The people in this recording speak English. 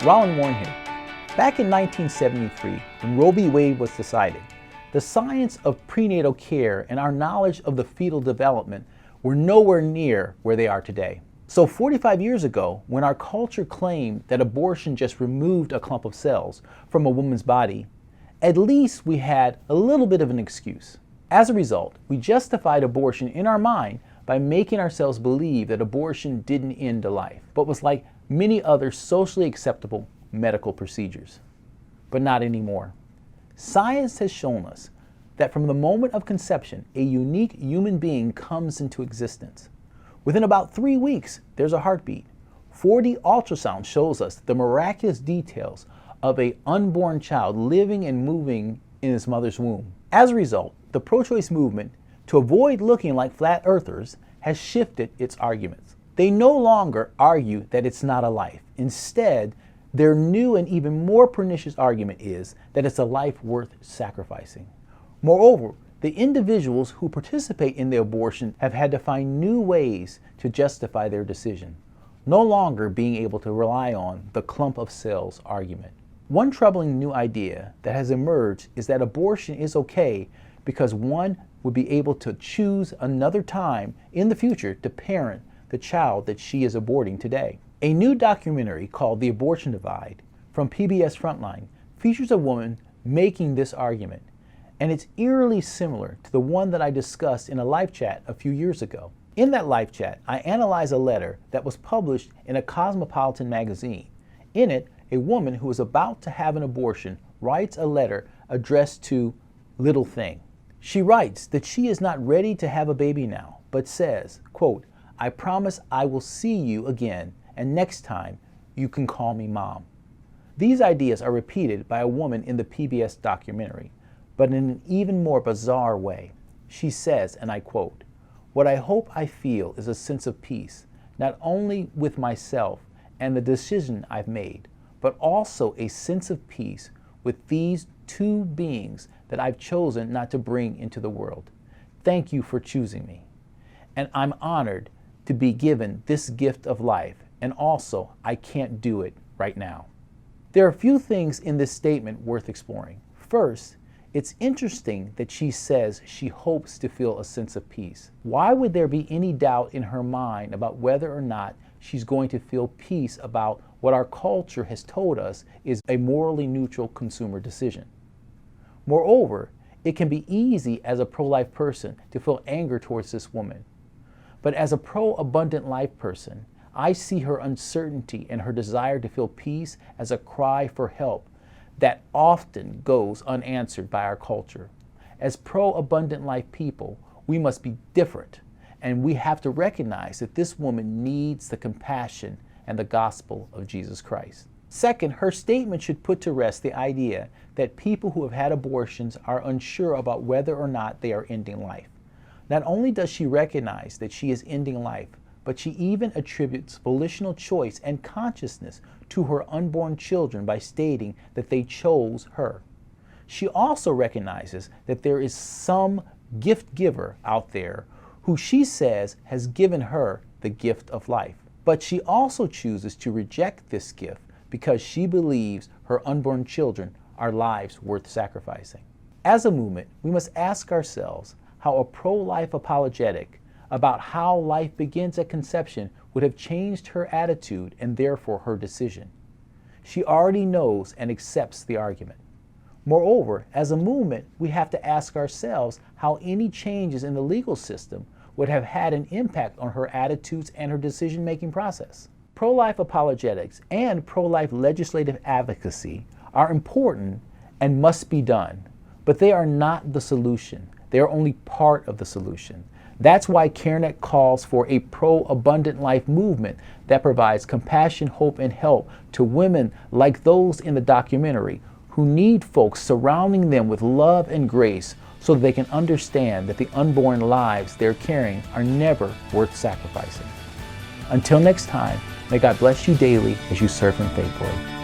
Roland here. Back in 1973, when Roe v. Wade was decided, the science of prenatal care and our knowledge of the fetal development were nowhere near where they are today. So 45 years ago, when our culture claimed that abortion just removed a clump of cells from a woman's body, at least we had a little bit of an excuse. As a result, we justified abortion in our mind by making ourselves believe that abortion didn't end a life, but was like many other socially acceptable medical procedures. But not anymore. Science has shown us that from the moment of conception, a unique human being comes into existence. Within about 3 weeks, there's a heartbeat. 4D ultrasound shows us the miraculous details of an unborn child living and moving in his mother's womb. As a result, the pro-choice movement, to avoid looking like flat earthers, has shifted its arguments. They no longer argue that it's not a life. Instead, their new and even more pernicious argument is that it's a life worth sacrificing. Moreover, the individuals who participate in the abortion have had to find new ways to justify their decision, no longer being able to rely on the clump of cells argument. One troubling new idea that has emerged is that abortion is okay because one would be able to choose another time in the future to parent the child that she is aborting today. A new documentary called The Abortion Divide from PBS Frontline features a woman making this argument, and it's eerily similar to the one that I discussed in a live chat a few years ago. In that live chat, I analyzed a letter that was published in a cosmopolitan magazine. In it, a woman who is about to have an abortion writes a letter addressed to Little Thing. She writes that she is not ready to have a baby now, but says, quote, "I promise I will see you again, and next time you can call me Mom." These ideas are repeated by a woman in the PBS documentary, but in an even more bizarre way. She says, and I quote, "What I hope I feel is a sense of peace, not only with myself and the decision I've made, but also a sense of peace with these two beings that I've chosen not to bring into the world. Thank you for choosing me. And I'm honored to be given this gift of life, and also I can't do it right now." There are a few things in this statement worth exploring. First, it's interesting that she says she hopes to feel a sense of peace. Why would there be any doubt in her mind about whether or not she's going to feel peace about what our culture has told us is a morally neutral consumer decision? Moreover, it can be easy as a pro-life person to feel anger towards this woman. But as a pro-abundant life person, I see her uncertainty and her desire to feel peace as a cry for help that often goes unanswered by our culture. As pro-abundant life people, we must be different, and we have to recognize that this woman needs the compassion and the gospel of Jesus Christ. Second, her statement should put to rest the idea that people who have had abortions are unsure about whether or not they are ending life. Not only does she recognize that she is ending life, but she even attributes volitional choice and consciousness to her unborn children by stating that they chose her. She also recognizes that there is some gift giver out there who she says has given her the gift of life. But she also chooses to reject this gift because she believes her unborn children are lives worth sacrificing. As a movement, we must ask ourselves how a pro-life apologetic about how life begins at conception would have changed her attitude and therefore her decision. She already knows and accepts the argument. Moreover, as a movement, we have to ask ourselves how any changes in the legal system would have had an impact on her attitudes and her decision-making process. Pro-life apologetics and pro-life legislative advocacy are important and must be done, but they are not the solution. They are only part of the solution. That's why CareNet calls for a pro-abundant life movement that provides compassion, hope, and help to women like those in the documentary who need folks surrounding them with love and grace so that they can understand that the unborn lives they're carrying are never worth sacrificing. Until next time, may God bless you daily as you serve Him faithfully.